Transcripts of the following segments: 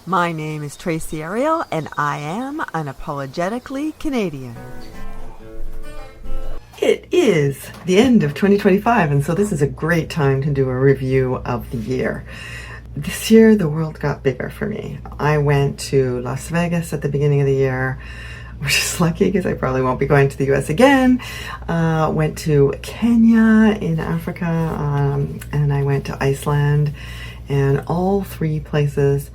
My name is Tracey and I am unapologetically Canadian. It is the end of 2025, and so this is a great time to do a review of the year. This year, the world got bigger for me. I went to Las Vegas at the beginning of the year, which is lucky because I probably won't be going to the US again. Went to Kenya in Africa, and I went to Iceland, and all three places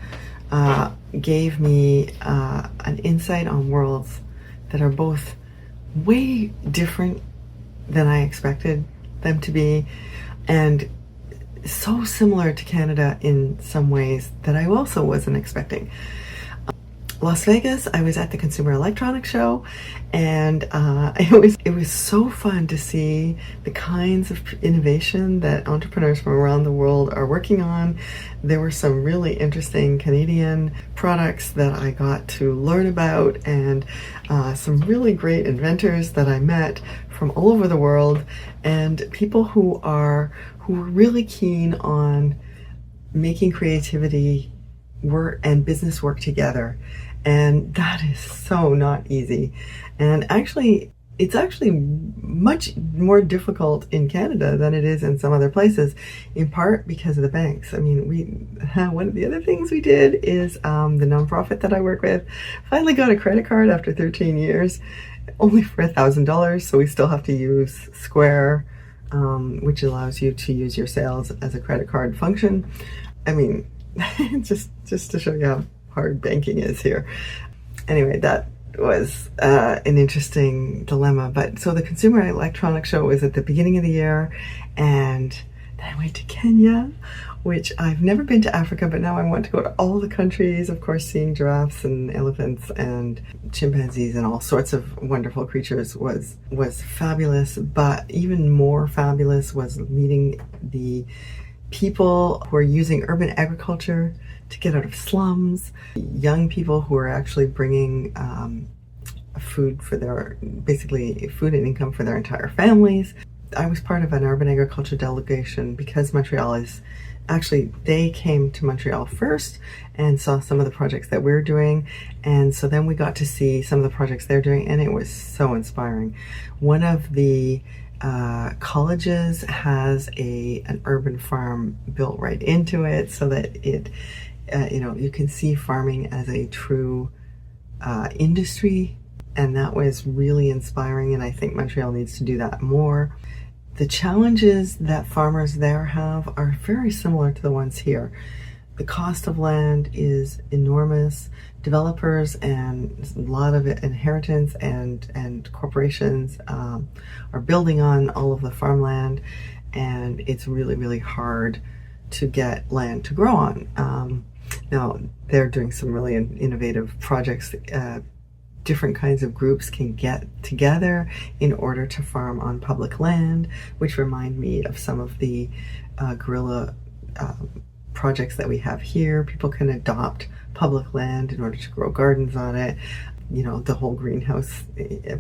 gave me an insight on worlds that are both way different than I expected them to be, and so similar to Canada in some ways that I also wasn't expecting. Las Vegas, I was at the Consumer Electronics Show, and it was so fun to see the kinds of innovation that entrepreneurs from around the world are working on. There were some really interesting Canadian products that I got to learn about, and some really great inventors that I met from all over the world, and people who were really keen on making creativity work and business work together. And that is so not easy. And actually, it's actually much more difficult in Canada than it is in some other places, in part because of the banks. I mean, one of the other things we did is the nonprofit that I work with finally got a credit card after 13 years, only for $1,000. So we still have to use Square, which allows you to use your sales as a credit card function. I mean, just to show you how hard banking is here. Anyway, that was an interesting dilemma. But so the Consumer Electronics Show was at the beginning of the year, and then I went to Kenya, which I've never been to Africa, but now I want to go to all the countries. Of course, seeing giraffes and elephants and chimpanzees and all sorts of wonderful creatures was fabulous. But even more fabulous was meeting the people who are using urban agriculture to get out of slums, young people who are actually bringing food and income for their entire families. I was part of an urban agriculture delegation because they came to Montreal first and saw some of the projects that we're doing, and so then we got to see some of the projects they're doing, and it was so inspiring. One of the colleges has an urban farm built right into it, so that you can see farming as a true industry, and that was really inspiring, and I think Montreal needs to do that more. The challenges that farmers there have are very similar to the ones here. The cost of land is enormous. Developers and a lot of inheritance and corporations are building on all of the farmland, and it's really, really hard to get land to grow on. Now, they're doing some really innovative projects. Different kinds of groups can get together in order to farm on public land, which remind me of some of the guerrilla projects that we have here. People can adopt public land in order to grow gardens on it. The whole greenhouse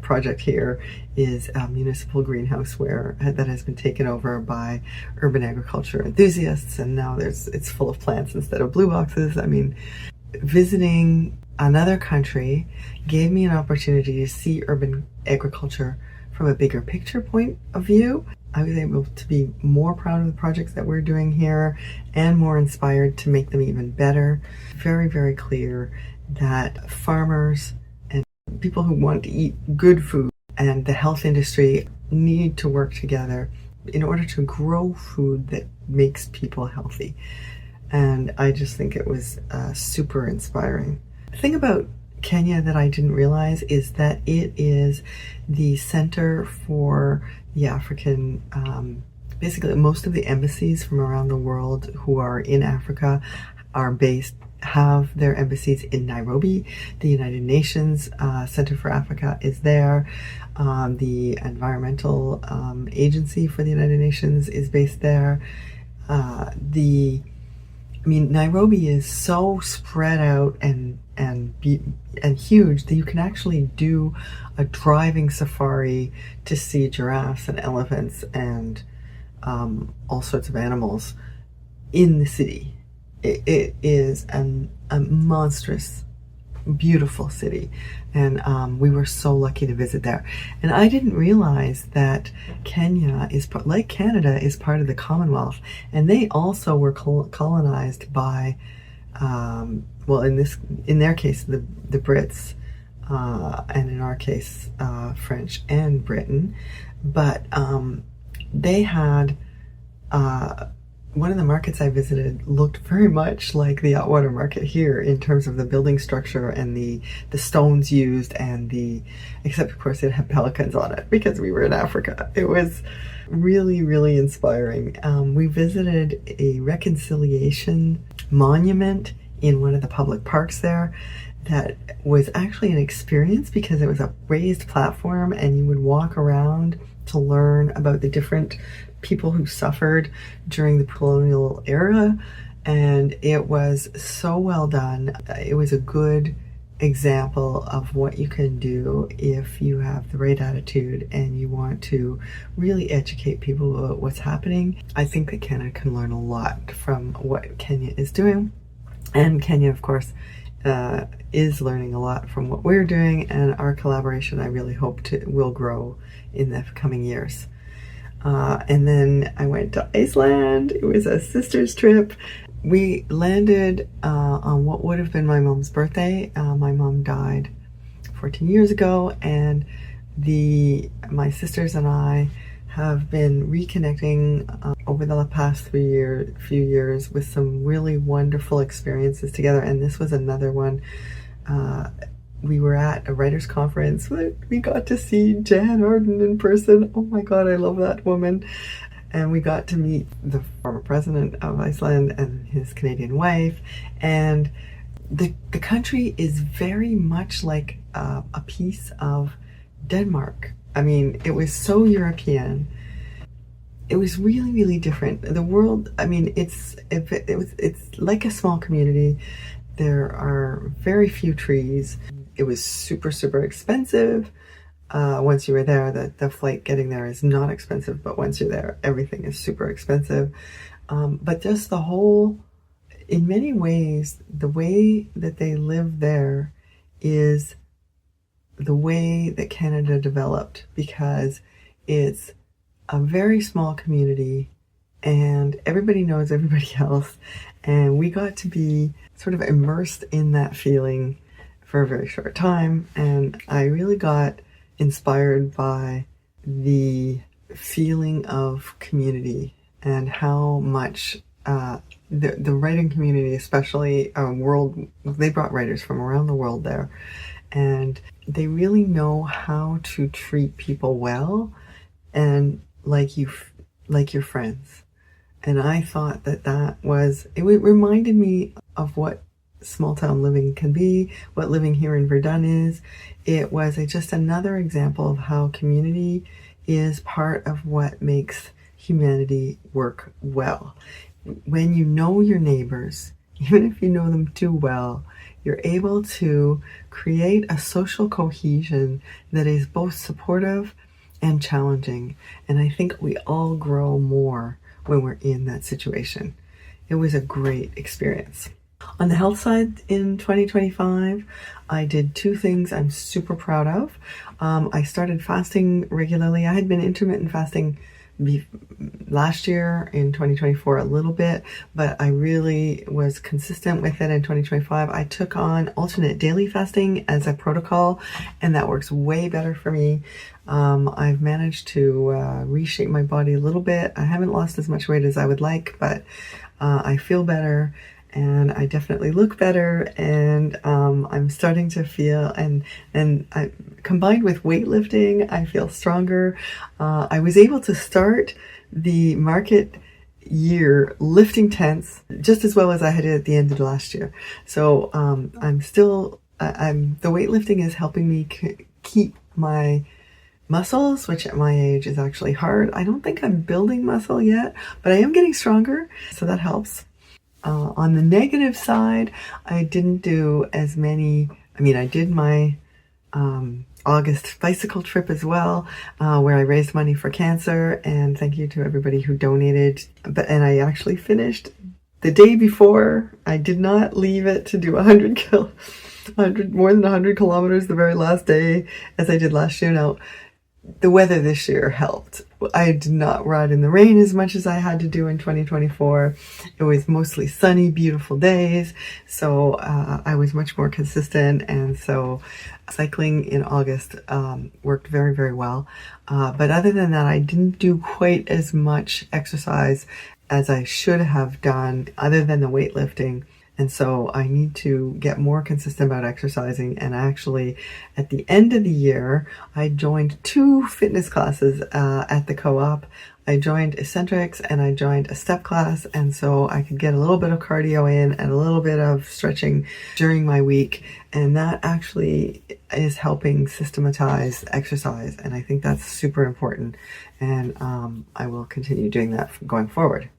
project here is a municipal greenhouse that has been taken over by urban agriculture enthusiasts, and now it's full of plants instead of blue boxes. I mean, visiting another country gave me an opportunity to see urban agriculture from a bigger picture point of view. I was able to be more proud of the projects that we're doing here and more inspired to make them even better. Very, very clear that farmers and people who want to eat good food and the health industry need to work together in order to grow food that makes people healthy. And I just think it was super inspiring. The thing about Kenya that I didn't realize is that it is the center for the African, basically most of the embassies from around the world who are in Africa have their embassies in Nairobi. The United Nations Center for Africa is there. The Environmental Agency for the United Nations is based there. Nairobi is so spread out and huge that you can actually do a driving safari to see giraffes and elephants and all sorts of animals in the city. it is a monstrous, beautiful city, and we were so lucky to visit there. And I didn't realize that Kenya is like Canada is part of the Commonwealth, and they also were colonized by, well, in their case, the Brits, and in our case, French and Britain. But they had. One of the markets I visited looked very much like the Atwater market here in terms of the building structure and the stones used, and except of course it had pelicans on it because we were in Africa. It was really, really inspiring. We visited a reconciliation monument in one of the public parks there that was actually an experience because it was a raised platform and you would walk around to learn about the different people who suffered during the colonial era, and it was so well done. It was a good example of what you can do if you have the right attitude and you want to really educate people about what's happening. I think that Canada can learn a lot from what Kenya is doing, and Kenya, of course, is learning a lot from what we're doing, and our collaboration I really hope will grow in the coming years. And then I went to Iceland. It was a sister's trip. We landed on what would have been my mom's birthday. My mom died 14 years ago, and my sisters and I have been reconnecting over the past few years with some really wonderful experiences together, and this was another one. We were at a writers' conference. We got to see Jan Arden in person. Oh my God, I love that woman. And we got to meet the former president of Iceland and his Canadian wife. And the country is very much like a piece of Denmark. I mean, it was so European. It was really, really different. The world, I mean, it's like a small community. There are very few trees. It was super, super expensive. Once you were there, the flight getting there is not expensive, but once you're there, everything is super expensive. But just in many ways, the way that they live there is the way that Canada developed, because it's a very small community and everybody knows everybody else. And we got to be sort of immersed in that feeling for a very short time. And I really got inspired by the feeling of community and how much the writing community, especially they brought writers from around the world there. And they really know how to treat people well and like your friends. And I thought it reminded me of what small town living can be, what living here in Verdun is. It was just another example of how community is part of what makes humanity work well. When you know your neighbors, even if you know them too well, you're able to create a social cohesion that is both supportive and challenging. And I think we all grow more when we're in that situation. It was a great experience. On the health side in 2025, I did two things I'm super proud of. I started fasting regularly. I had been intermittent fasting last year in 2024 a little bit, but I really was consistent with it in 2025. I took on alternate daily fasting as a protocol, and that works way better for me. I've managed to reshape my body a little bit. I haven't lost as much weight as I would like, but I feel better. And I definitely look better, and I'm starting to feel, and combined with weightlifting, I feel stronger. I was able to start the market year lifting tents just as well as I had it at the end of last year. So the weightlifting is helping me keep my muscles, which at my age is actually hard. I don't think I'm building muscle yet, but I am getting stronger, so that helps. On the negative side, I didn't do as many. I mean, I did my August bicycle trip as well, where I raised money for cancer, and thank you to everybody who donated. And I actually finished The day before, I did not leave it to do 100 more than 100 kilometers the very last day as I did last year. Now, the weather this year helped. I did not ride in the rain as much as I had to do in 2024. It was mostly sunny, beautiful days. So I was much more consistent. And so cycling in August worked very, very well. But other than that, I didn't do quite as much exercise as I should have done other than the weightlifting. And so I need to get more consistent about exercising. And actually, at the end of the year, I joined 2 fitness classes at the co-op. I joined eccentrics and I joined a step class. And so I could get a little bit of cardio in and a little bit of stretching during my week. And that actually is helping systematize exercise. And I think that's super important. And I will continue doing that going forward.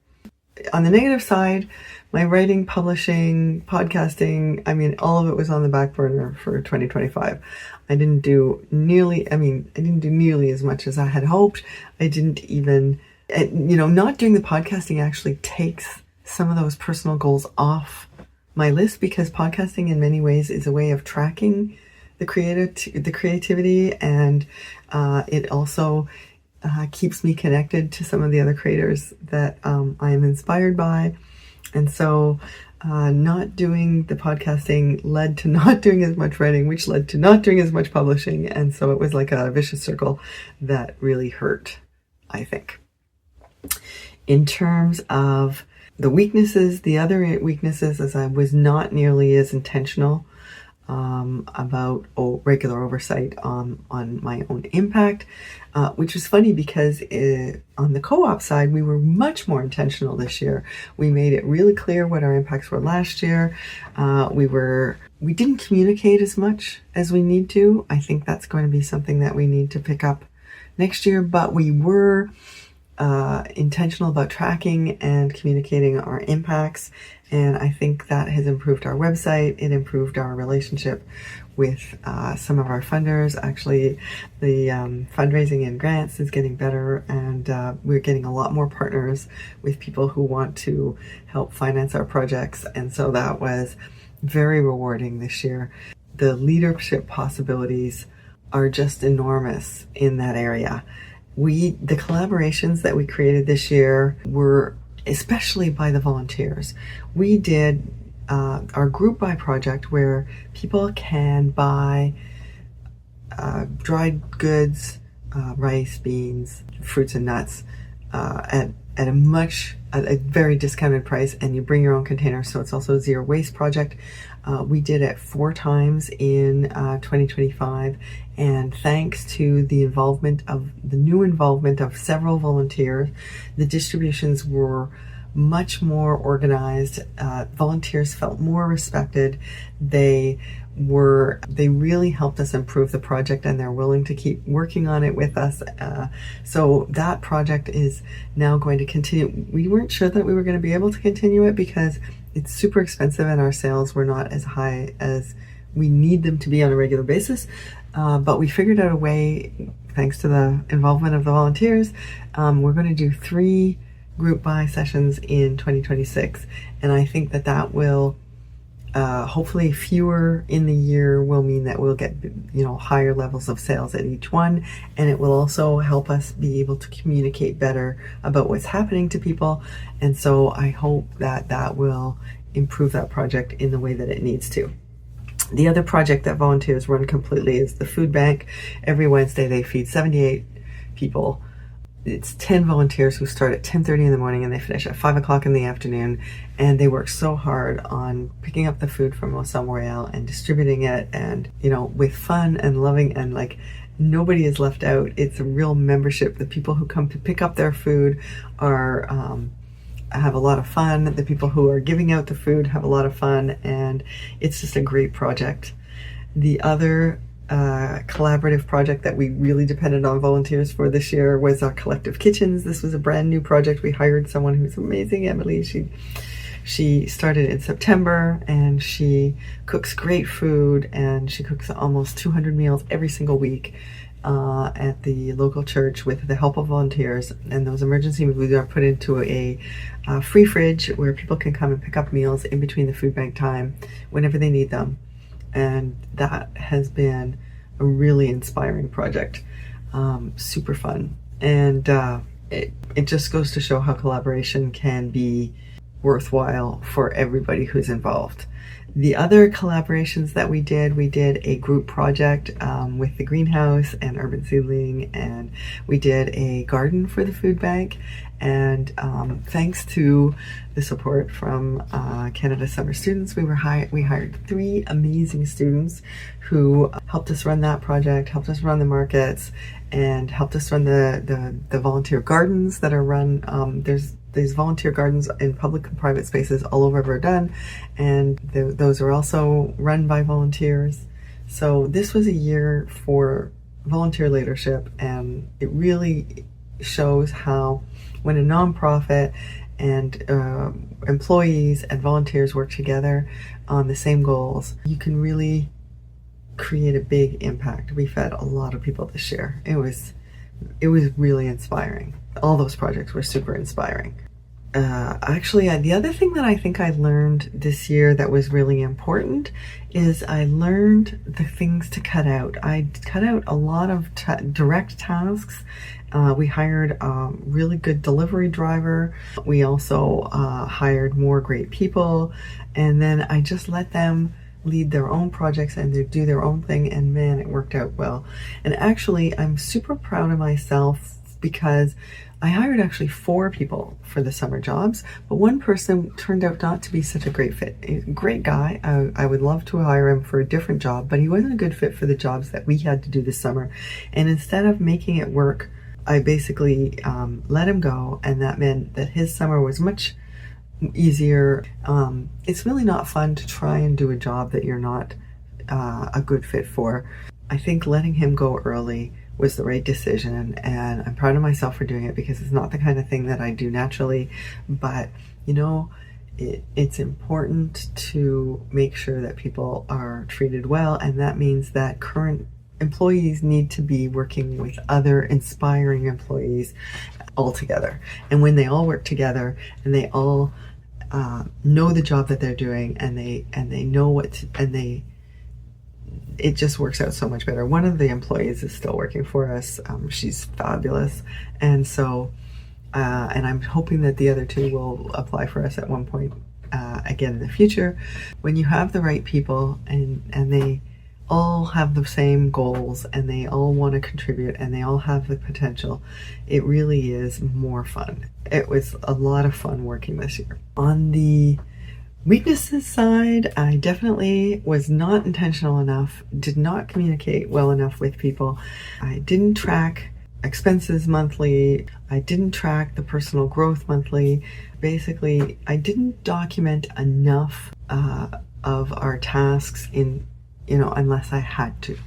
On the negative side, my writing, publishing, podcasting, all of it was on the back burner for 2025. I didn't do nearly as much as I had hoped. I didn't even, not doing the podcasting actually takes some of those personal goals off my list, because podcasting in many ways is a way of tracking the creativity, and it also keeps me connected to some of the other creators that I am inspired by. And so not doing the podcasting led to not doing as much writing, which led to not doing as much publishing. And so it was like a vicious circle that really hurt, I think. In terms of the weaknesses, the other weaknesses is I was not nearly as intentional about regular oversight on my own impact, which was funny because on the co-op side, we were much more intentional this year. We made it really clear what our impacts were last year. We didn't communicate as much as we need to. I think that's going to be something that we need to pick up next year, but we were intentional about tracking and communicating our impacts. And I think that has improved our website. It improved our relationship with some of our funders. Actually, the fundraising and grants is getting better, and we're getting a lot more partners with people who want to help finance our projects. And so that was very rewarding this year. The leadership possibilities are just enormous in that area. The collaborations that we created this year were especially by the volunteers. We did our group buy project where people can buy dried goods, rice, beans, fruits and nuts at a very discounted price, and you bring your own container. So it's also a zero waste project. We did it 4 times in 2025, and thanks to the new involvement of several volunteers, the distributions were much more organized. Volunteers felt more respected. They really helped us improve the project, and they're willing to keep working on it with us. So that project is now going to continue. We weren't sure that we were going to be able to continue it because it's super expensive and our sales were not as high as we need them to be on a regular basis. But we figured out a way, thanks to the involvement of the volunteers. We're going to do 3 group buy sessions in 2026. And I think that will hopefully fewer in the year will mean that we'll get higher levels of sales at each one, and it will also help us be able to communicate better about what's happening to people. And so I hope that will improve that project in the way that it needs to. The other project that volunteers run completely is the food bank. Every Wednesday they feed 78 people. It's 10 volunteers who start at 10:30 in the morning and they finish at 5 o'clock in the afternoon. And they work so hard on picking up the food from Osam Royale and distributing it, and, with fun and loving, and nobody is left out. It's a real membership. The people who come to pick up their food have a lot of fun. The people who are giving out the food have a lot of fun, and it's just a great project. The other collaborative project that we really depended on volunteers for this year was our collective kitchens. This was a brand new project. We hired someone who's amazing, Emily. She started in September, and she cooks great food, and she cooks almost 200 meals every single week. at the local church with the help of volunteers, and those emergency movies are put into a free fridge where people can come and pick up meals in between the food bank time whenever they need them. And that has been a really inspiring project. Super fun. And it just goes to show how collaboration can be worthwhile for everybody who's involved. The other collaborations that we did a group project with the greenhouse and urban seedling, and we did a garden for the food bank. And thanks to the support from Canada Summer Students, we hired 3 amazing students who helped us run that project, helped us run the markets, and helped us run the volunteer gardens that are run. There's these volunteer gardens in public and private spaces all over Verdun, and those are also run by volunteers. So this was a year for volunteer leadership, and it really shows how when a nonprofit and employees and volunteers work together on the same goals, you can really create a big impact. We fed a lot of people this year. It was really inspiring. All those projects were super inspiring. Actually, the other thing that I think I learned this year that was really important is I learned the things to cut out. I cut out a lot of direct tasks. We hired a really good delivery driver. We also hired more great people. And then I just let them lead their own projects and they do their own thing, and man, it worked out well. And actually, I'm super proud of myself because I hired actually 4 people for the summer jobs, but one person turned out not to be such a great fit. He's a great guy. I would love to hire him for a different job, but he wasn't a good fit for the jobs that we had to do this summer. And instead of making it work, I basically let him go, and that meant that his summer was much easier. It's really not fun to try and do a job that you're not a good fit for. I think letting him go early was the right decision, and I'm proud of myself for doing it because it's not the kind of thing that I do naturally. But you know, it's important to make sure that people are treated well, and that means that current employees need to be working with other inspiring employees all together. And when they all work together and they all know the job that they're doing, and they know it just works out so much better. One of the employees is still working for us. She's fabulous. And so, and I'm hoping that the other 2 will apply for us at one point again in the future. When you have the right people and they all have the same goals and they all want to contribute and they all have the potential, it really is more fun. It was a lot of fun working this year. On the weaknesses side, I definitely was not intentional enough, did not communicate well enough with people. I didn't track expenses monthly. I didn't track the personal growth monthly. Basically, I didn't document enough of our tasks unless I had to.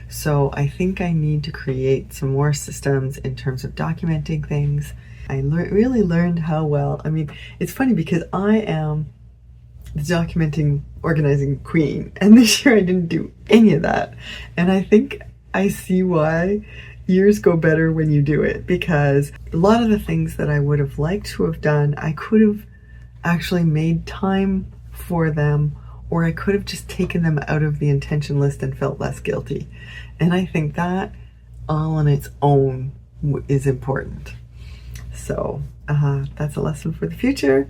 So I think I need to create some more systems in terms of documenting things. I really learned how well, it's funny because I am the documenting, organizing queen, and this year I didn't do any of that. And I think I see why years go better when you do it, because a lot of the things that I would have liked to have done, I could have actually made time for them, or I could have just taken them out of the intention list and felt less guilty. And I think that all on its own is important. So that's a lesson for the future.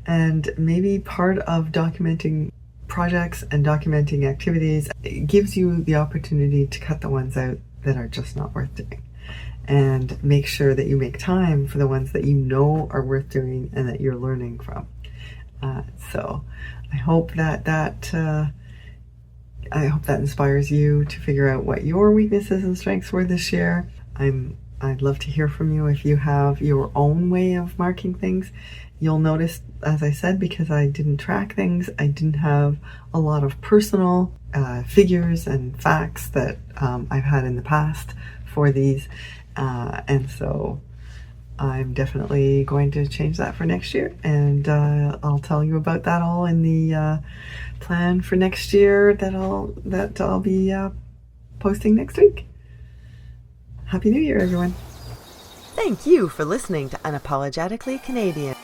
And maybe part of documenting projects and documenting activities, it gives you the opportunity to cut the ones out that are just not worth doing, and make sure that you make time for the ones that you know are worth doing and that you're learning from. So I hope that inspires you to figure out what your weaknesses and strengths were this year. I'd love to hear from you if you have your own way of marking things. You'll notice, as I said, because I didn't track things, I didn't have a lot of personal figures and facts that I've had in the past for these. And so I'm definitely going to change that for next year. And I'll tell you about that all in the plan for next year that I'll be posting next week. Happy New Year, everyone. Thank you for listening to Unapologetically Canadian.